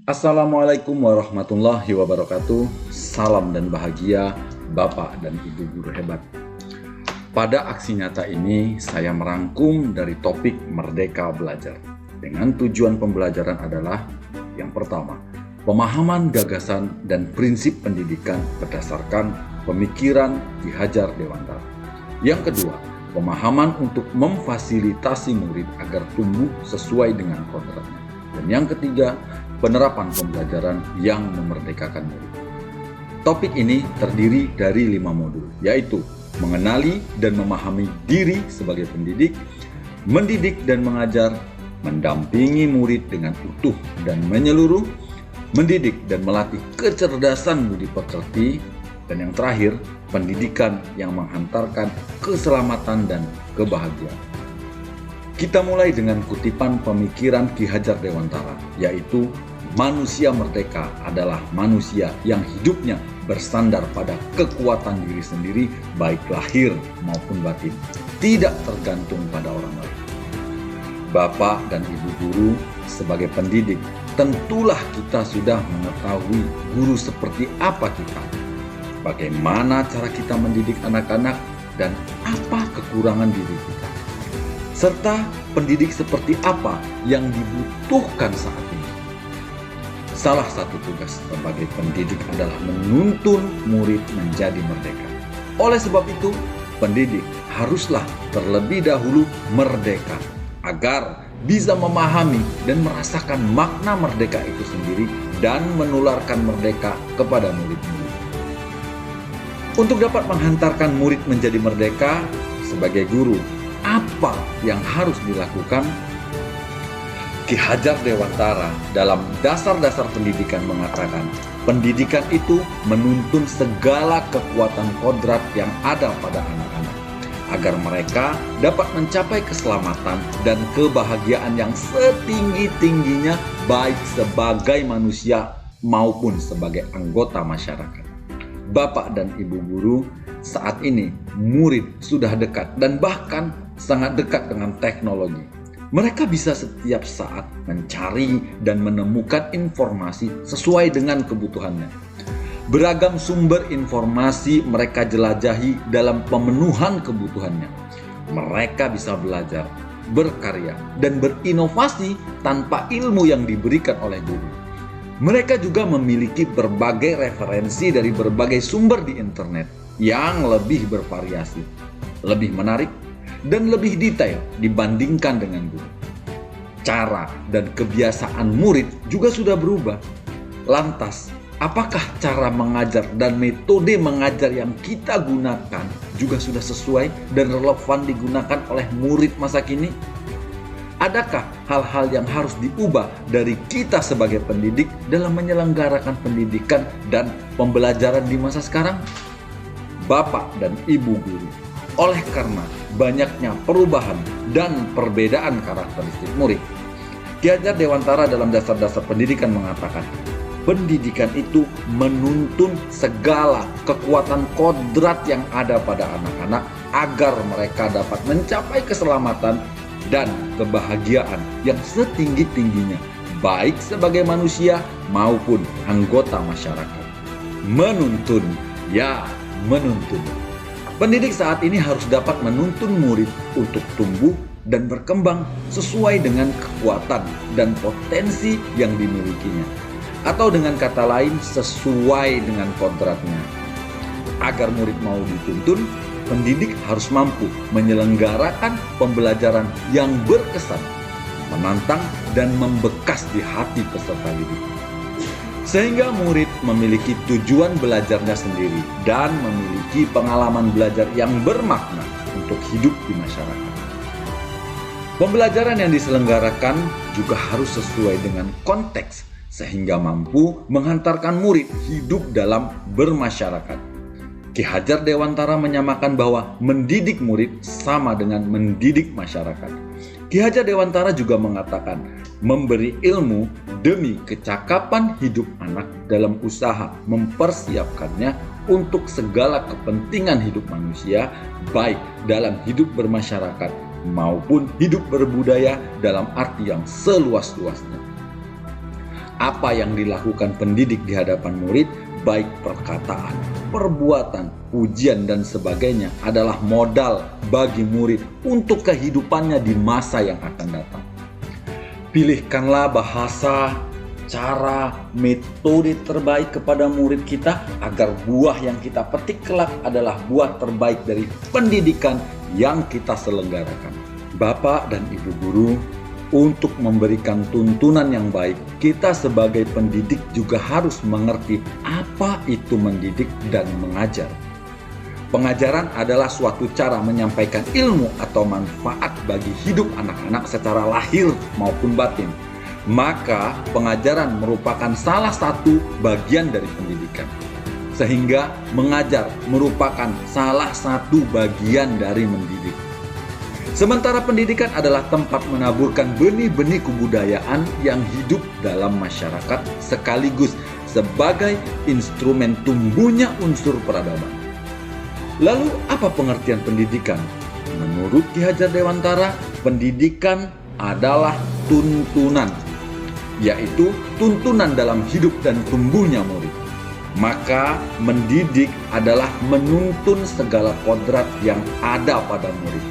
Assalamualaikum warahmatullahi wabarakatuh. Salam dan bahagia Bapak dan Ibu guru hebat. Pada aksi nyata ini saya merangkum dari topik Merdeka Belajar. Dengan tujuan pembelajaran adalah yang pertama, pemahaman gagasan dan prinsip pendidikan berdasarkan pemikiran Ki Hajar Dewantara. Yang kedua, pemahaman untuk memfasilitasi murid agar tumbuh sesuai dengan kodratnya. Dan yang ketiga, penerapan pembelajaran yang memerdekakan murid. Topik ini terdiri dari 5 modul, yaitu mengenali dan memahami diri sebagai pendidik, mendidik dan mengajar, mendampingi murid dengan utuh dan menyeluruh, mendidik dan melatih kecerdasan budi pekerti, dan yang terakhir, pendidikan yang menghantarkan keselamatan dan kebahagiaan. Kita mulai dengan kutipan pemikiran Ki Hajar Dewantara, yaitu manusia merdeka adalah manusia yang hidupnya bersandar pada kekuatan diri sendiri, baik lahir maupun batin, tidak tergantung pada orang lain. Bapak dan Ibu guru sebagai pendidik, tentulah kita sudah mengetahui guru seperti apa kita, bagaimana cara kita mendidik anak-anak, dan apa kekurangan diri kita, serta pendidik seperti apa yang dibutuhkan saat ini. Salah satu tugas sebagai pendidik adalah menuntun murid menjadi merdeka. Oleh sebab itu, pendidik haruslah terlebih dahulu merdeka agar bisa memahami dan merasakan makna merdeka itu sendiri dan menularkan merdeka kepada murid-murid. Untuk dapat menghantarkan murid menjadi merdeka, sebagai guru, apa yang harus dilakukan? Ki Hajar Dewantara dalam Dasar-Dasar Pendidikan mengatakan, pendidikan itu menuntun segala kekuatan kodrat yang ada pada anak-anak, agar mereka dapat mencapai keselamatan dan kebahagiaan yang setinggi-tingginya, baik sebagai manusia maupun sebagai anggota masyarakat. Bapak dan Ibu guru, saat ini murid sudah dekat dan bahkan sangat dekat dengan teknologi. Mereka bisa setiap saat mencari dan menemukan informasi sesuai dengan kebutuhannya. Beragam sumber informasi mereka jelajahi dalam pemenuhan kebutuhannya. Mereka bisa belajar, berkarya, dan berinovasi tanpa ilmu yang diberikan oleh guru. Mereka juga memiliki berbagai referensi dari berbagai sumber di internet yang lebih bervariasi, lebih menarik, dan lebih detail dibandingkan dengan guru. Cara dan kebiasaan murid juga sudah berubah. Lantas, apakah cara mengajar dan metode mengajar yang kita gunakan juga sudah sesuai dan relevan digunakan oleh murid masa kini? Adakah hal-hal yang harus diubah dari kita sebagai pendidik dalam menyelenggarakan pendidikan dan pembelajaran di masa sekarang? Bapak dan Ibu guru, oleh karena banyaknya perubahan dan perbedaan karakteristik murid, Ki Hajar Dewantara dalam Dasar-Dasar Pendidikan mengatakan, pendidikan itu menuntun segala kekuatan kodrat yang ada pada anak-anak agar mereka dapat mencapai keselamatan dan kebahagiaan yang setinggi-tingginya, baik sebagai manusia maupun anggota masyarakat. Menuntun, ya menuntun. Pendidik saat ini harus dapat menuntun murid untuk tumbuh dan berkembang sesuai dengan kekuatan dan potensi yang dimilikinya. Atau dengan kata lain, sesuai dengan kodratnya. Agar murid mau dituntun, pendidik harus mampu menyelenggarakan pembelajaran yang berkesan, menantang, dan membekas di hati peserta didik, sehingga murid memiliki tujuan belajarnya sendiri dan memiliki pengalaman belajar yang bermakna untuk hidup di masyarakat. Pembelajaran yang diselenggarakan juga harus sesuai dengan konteks sehingga mampu menghantarkan murid hidup dalam bermasyarakat. Ki Hajar Dewantara menyamakan bahwa mendidik murid sama dengan mendidik masyarakat. Ki Hajar Dewantara juga mengatakan memberi ilmu demi kecakapan hidup anak dalam usaha mempersiapkannya untuk segala kepentingan hidup manusia, baik dalam hidup bermasyarakat maupun hidup berbudaya dalam arti yang seluas-luasnya. Apa yang dilakukan pendidik di hadapan murid, baik perkataan, perbuatan, pujian, dan sebagainya adalah modal bagi murid untuk kehidupannya di masa yang akan datang. Pilihkanlah bahasa, cara, metode terbaik kepada murid kita agar buah yang kita petik kelak adalah buah terbaik dari pendidikan yang kita selenggarakan. Bapak dan Ibu guru, untuk memberikan tuntunan yang baik, kita sebagai pendidik juga harus mengerti apa itu mendidik dan mengajar. Pengajaran adalah suatu cara menyampaikan ilmu atau manfaat bagi hidup anak-anak secara lahir maupun batin. Maka pengajaran merupakan salah satu bagian dari pendidikan. Sehingga mengajar merupakan salah satu bagian dari mendidik. Sementara pendidikan adalah tempat menaburkan benih-benih kebudayaan yang hidup dalam masyarakat sekaligus sebagai instrumen tumbuhnya unsur peradaban. Lalu apa pengertian pendidikan? Menurut Ki Hajar Dewantara, pendidikan adalah tuntunan, yaitu tuntunan dalam hidup dan tumbuhnya murid. Maka mendidik adalah menuntun segala kodrat yang ada pada murid,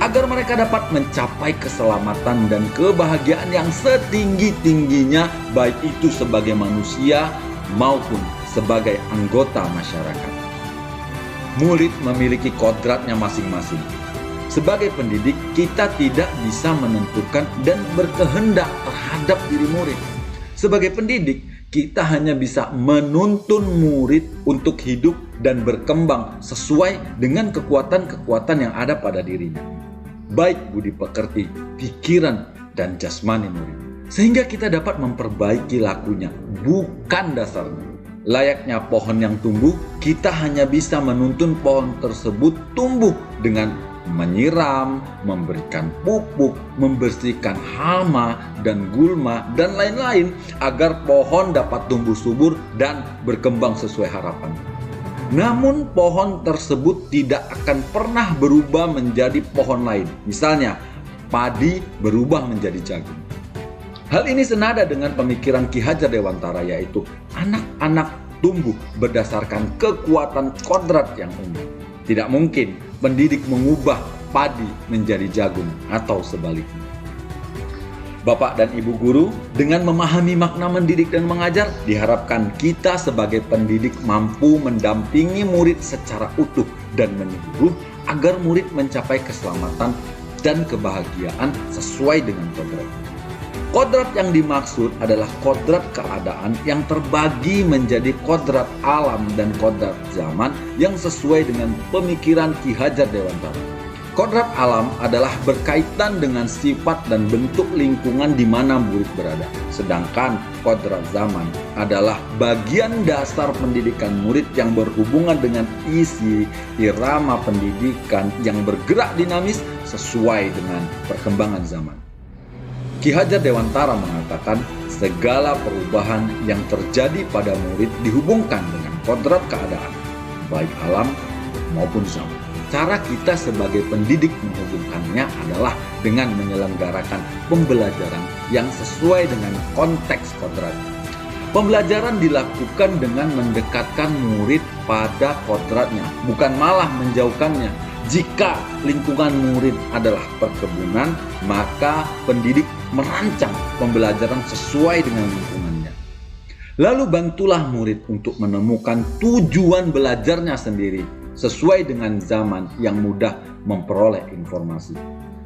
agar mereka dapat mencapai keselamatan dan kebahagiaan yang setinggi-tingginya, baik itu sebagai manusia maupun sebagai anggota masyarakat. Murid memiliki kodratnya masing-masing. Sebagai pendidik, kita tidak bisa menentukan dan berkehendak terhadap diri murid. Sebagai pendidik, kita hanya bisa menuntun murid untuk hidup dan berkembang sesuai dengan kekuatan-kekuatan yang ada pada dirinya, baik budi pekerti, pikiran, dan jasmani murid. Sehingga kita dapat memperbaiki lakunya, bukan dasarnya. Layaknya pohon yang tumbuh, kita hanya bisa menuntun pohon tersebut tumbuh dengan menyiram, memberikan pupuk, membersihkan hama dan gulma, dan lain-lain agar pohon dapat tumbuh subur dan berkembang sesuai harapan. Namun pohon tersebut tidak akan pernah berubah menjadi pohon lain. Misalnya, padi berubah menjadi jagung. Hal ini senada dengan pemikiran Ki Hajar Dewantara, yaitu anak-anak tumbuh berdasarkan kekuatan kodrat yang umum. Tidak mungkin pendidik mengubah padi menjadi jagung atau sebaliknya. Bapak dan Ibu guru, dengan memahami makna mendidik dan mengajar, diharapkan kita sebagai pendidik mampu mendampingi murid secara utuh dan menyeluruh agar murid mencapai keselamatan dan kebahagiaan sesuai dengan kodrat. Kodrat yang dimaksud adalah kodrat keadaan yang terbagi menjadi kodrat alam dan kodrat zaman yang sesuai dengan pemikiran Ki Hajar Dewantara. Kodrat alam adalah berkaitan dengan sifat dan bentuk lingkungan di mana murid berada. Sedangkan kodrat zaman adalah bagian dasar pendidikan murid yang berhubungan dengan isi irama pendidikan yang bergerak dinamis sesuai dengan perkembangan zaman. Ki Hajar Dewantara mengatakan segala perubahan yang terjadi pada murid dihubungkan dengan kodrat keadaan, baik alam maupun zaman. Cara kita sebagai pendidik menghubungkannya adalah dengan menyelenggarakan pembelajaran yang sesuai dengan konteks kodrat. Pembelajaran dilakukan dengan mendekatkan murid pada kodratnya, bukan malah menjauhkannya. Jika lingkungan murid adalah perkebunan, maka pendidik merancang pembelajaran sesuai dengan lingkungannya. Lalu bantulah murid untuk menemukan tujuan belajarnya sendiri sesuai dengan zaman yang mudah memperoleh informasi.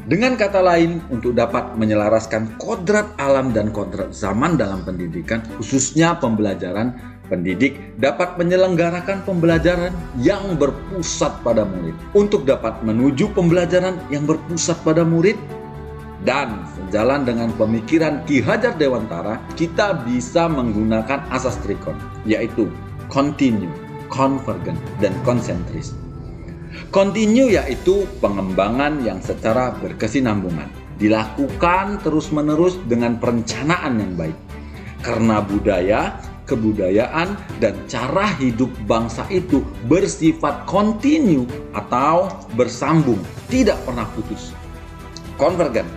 Dengan kata lain, untuk dapat menyelaraskan kodrat alam dan kodrat zaman dalam pendidikan, khususnya pembelajaran, pendidik dapat menyelenggarakan pembelajaran yang berpusat pada murid. Untuk dapat menuju pembelajaran yang berpusat pada murid, dan sejalan dengan pemikiran Ki Hajar Dewantara, kita bisa menggunakan asas trikon, yaitu continue, convergent, dan konsentris. Continue yaitu pengembangan yang secara berkesinambungan, dilakukan terus-menerus dengan perencanaan yang baik. Karena budaya, kebudayaan, dan cara hidup bangsa itu bersifat kontinu atau bersambung, tidak pernah putus. Konvergen.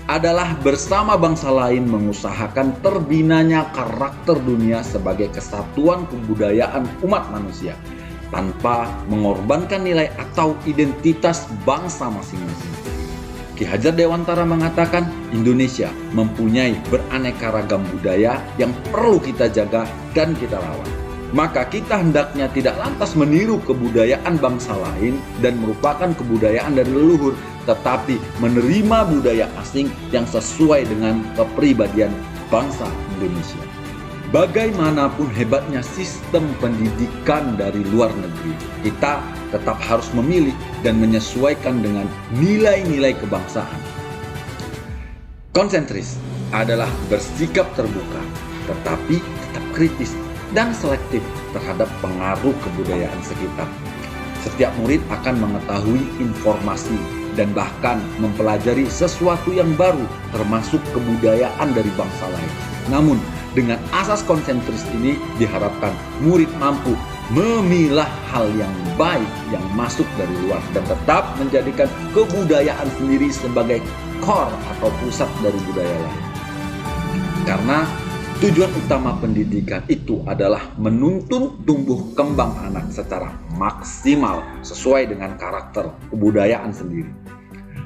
adalah bersama bangsa lain mengusahakan terbinanya karakter dunia sebagai kesatuan kebudayaan umat manusia tanpa mengorbankan nilai atau identitas bangsa masing-masing. Ki Hajar Dewantara mengatakan Indonesia mempunyai beraneka ragam budaya yang perlu kita jaga dan kita rawat. Maka kita hendaknya tidak lantas meniru kebudayaan bangsa lain dan merupakan kebudayaan dari leluhur, tetapi menerima budaya asing yang sesuai dengan kepribadian bangsa Indonesia. Bagaimanapun hebatnya sistem pendidikan dari luar negeri, kita tetap harus memilih dan menyesuaikan dengan nilai-nilai kebangsaan. Konsentris adalah bersikap terbuka, tetapi tetap kritis dan selektif terhadap pengaruh kebudayaan sekitar. Setiap murid akan mengetahui informasi dan bahkan mempelajari sesuatu yang baru termasuk kebudayaan dari bangsa lain. Namun, dengan asas konsentris ini diharapkan murid mampu memilah hal yang baik yang masuk dari luar dan tetap menjadikan kebudayaan sendiri sebagai core atau pusat dari budaya lain. Karena tujuan utama pendidikan itu adalah menuntun tumbuh kembang anak secara maksimal sesuai dengan karakter kebudayaan sendiri.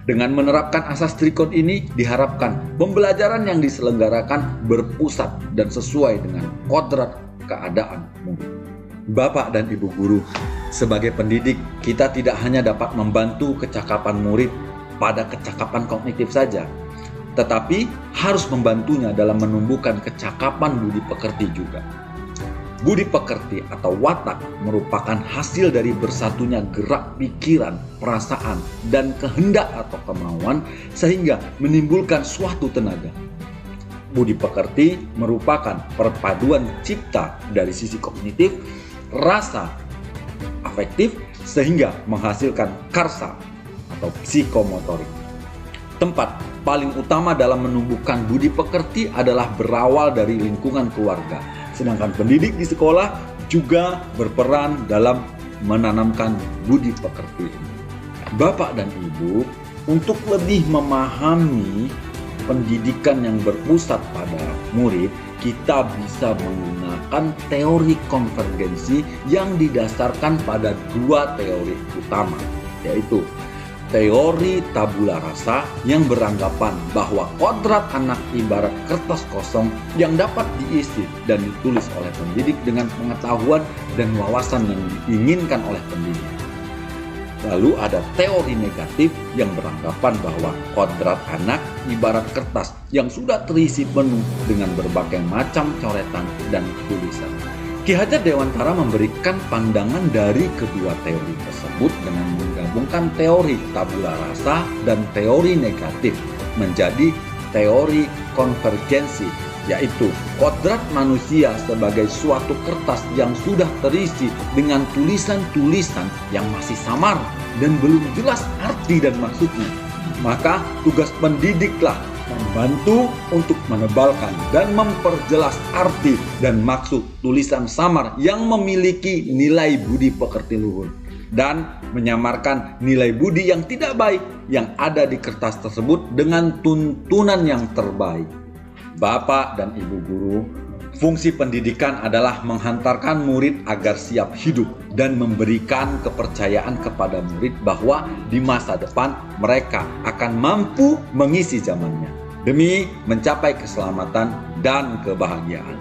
Dengan menerapkan asas trikot ini diharapkan pembelajaran yang diselenggarakan berpusat dan sesuai dengan kodrat keadaan murid. Bapak dan Ibu guru, sebagai pendidik kita tidak hanya dapat membantu kecakapan murid pada kecakapan kognitif saja, tetapi harus membantunya dalam menumbuhkan kecakapan budi pekerti juga. Budi pekerti atau watak merupakan hasil dari bersatunya gerak pikiran, perasaan, dan kehendak atau kemauan sehingga menimbulkan suatu tenaga. Budi pekerti merupakan perpaduan cipta dari sisi kognitif, rasa, afektif sehingga menghasilkan karsa atau psikomotorik. Tempat paling utama dalam menumbuhkan budi pekerti adalah berawal dari lingkungan keluarga. Sedangkan pendidik di sekolah juga berperan dalam menanamkan budi pekerti ini. Bapak dan Ibu, untuk lebih memahami pendidikan yang berpusat pada murid, kita bisa menggunakan teori konvergensi yang didasarkan pada dua teori utama, yaitu teori tabula rasa yang beranggapan bahwa kodrat anak ibarat kertas kosong yang dapat diisi dan ditulis oleh pendidik dengan pengetahuan dan wawasan yang diinginkan oleh pendidik. Lalu ada teori negatif yang beranggapan bahwa kodrat anak ibarat kertas yang sudah terisi penuh dengan berbagai macam coretan dan tulisan. Ki Hajar Dewantara memberikan pandangan dari kedua teori tersebut dengan menggabungkan teori tabula rasa dan teori negatif menjadi teori konvergensi, yaitu kodrat manusia sebagai suatu kertas yang sudah terisi dengan tulisan-tulisan yang masih samar dan belum jelas arti dan maksudnya. Maka tugas pendidiklah membantu untuk menebalkan dan memperjelas arti dan maksud tulisan samar yang memiliki nilai budi pekerti luhur dan menyamarkan nilai budi yang tidak baik yang ada di kertas tersebut dengan tuntunan yang terbaik. Bapak dan Ibu guru, fungsi pendidikan adalah menghantarkan murid agar siap hidup dan memberikan kepercayaan kepada murid bahwa di masa depan mereka akan mampu mengisi zamannya demi mencapai keselamatan dan kebahagiaan.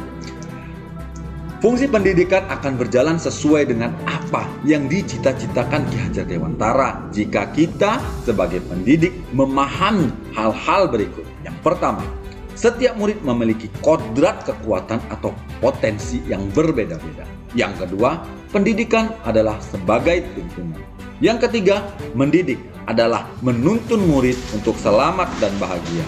Fungsi pendidikan akan berjalan sesuai dengan apa yang dicita-citakan Ki Hajar Dewantara jika kita sebagai pendidik memahami hal-hal berikut. Yang pertama, setiap murid memiliki kodrat kekuatan atau potensi yang berbeda-beda. Yang kedua, pendidikan adalah sebagai tuntunan. Yang ketiga, mendidik adalah menuntun murid untuk selamat dan bahagia.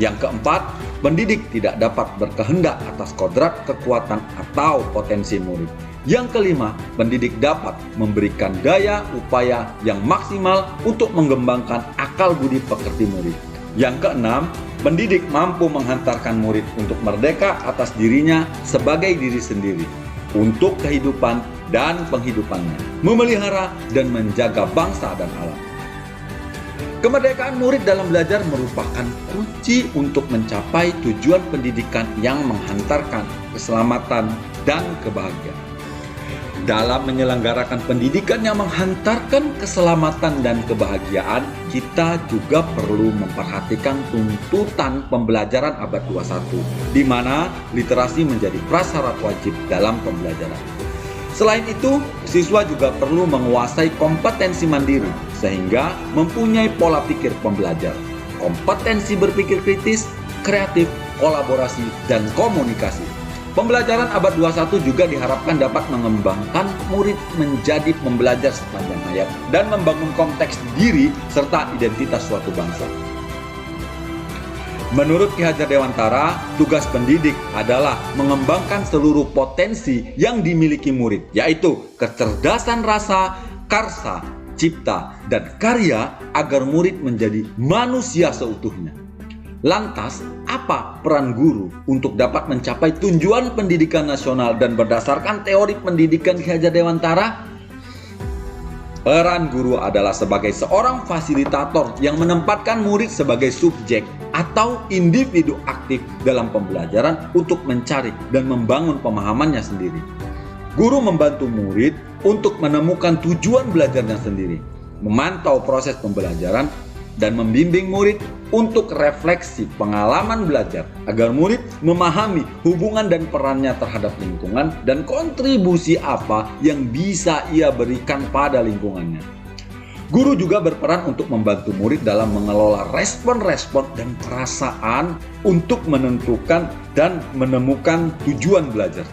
Yang keempat, pendidik tidak dapat berkehendak atas kodrat kekuatan atau potensi murid. Yang kelima, pendidik dapat memberikan daya upaya yang maksimal untuk mengembangkan akal budi pekerti murid. Yang keenam, pendidik mampu menghantarkan murid untuk merdeka atas dirinya sebagai diri sendiri, untuk kehidupan dan penghidupannya, memelihara dan menjaga bangsa dan alam. Kemerdekaan murid dalam belajar merupakan kunci untuk mencapai tujuan pendidikan yang menghantarkan keselamatan dan kebahagiaan. Dalam menyelenggarakan pendidikan yang menghantarkan keselamatan dan kebahagiaan, kita juga perlu memperhatikan tuntutan pembelajaran abad 21, di mana literasi menjadi prasyarat wajib dalam pembelajaran. Selain itu, siswa juga perlu menguasai kompetensi mandiri, sehingga mempunyai pola pikir pembelajar, kompetensi berpikir kritis, kreatif, kolaborasi, dan komunikasi. Pembelajaran abad 21 juga diharapkan dapat mengembangkan murid menjadi pembelajar sepanjang hayat dan membangun konteks diri serta identitas suatu bangsa. Menurut Ki Hajar Dewantara, tugas pendidik adalah mengembangkan seluruh potensi yang dimiliki murid, yaitu kecerdasan rasa, karsa, cipta, dan karya agar murid menjadi manusia seutuhnya. Lantas, apa peran guru untuk dapat mencapai tujuan pendidikan nasional dan berdasarkan teori pendidikan Ki Hajar Dewantara? Peran guru adalah sebagai seorang fasilitator yang menempatkan murid sebagai subjek atau individu aktif dalam pembelajaran untuk mencari dan membangun pemahamannya sendiri. Guru membantu murid untuk menemukan tujuan belajarnya sendiri, memantau proses pembelajaran, dan membimbing murid untuk refleksi pengalaman belajar agar murid memahami hubungan dan perannya terhadap lingkungan dan kontribusi apa yang bisa ia berikan pada lingkungannya. Guru juga berperan untuk membantu murid dalam mengelola respon-respon dan perasaan untuk menentukan dan menemukan tujuan belajar.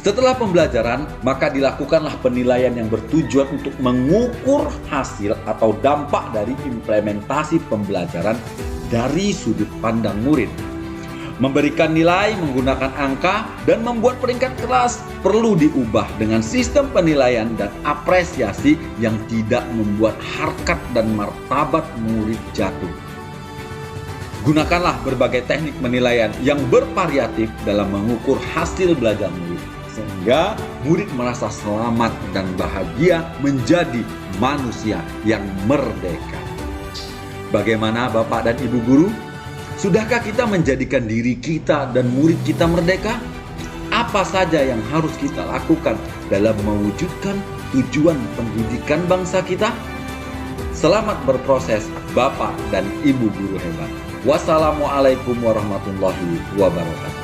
Setelah pembelajaran, maka dilakukanlah penilaian yang bertujuan untuk mengukur hasil atau dampak dari implementasi pembelajaran dari sudut pandang murid. Memberikan nilai menggunakan angka dan membuat peringkat kelas perlu diubah dengan sistem penilaian dan apresiasi yang tidak membuat harkat dan martabat murid jatuh. Gunakanlah berbagai teknik penilaian yang bervariatif dalam mengukur hasil belajar murid, sehingga murid merasa selamat dan bahagia menjadi manusia yang merdeka. Bagaimana Bapak dan Ibu guru? Sudahkah kita menjadikan diri kita dan murid kita merdeka? Apa saja yang harus kita lakukan dalam mewujudkan tujuan pendidikan bangsa kita? Selamat berproses Bapak dan Ibu guru hebat. Wassalamualaikum warahmatullahi wabarakatuh.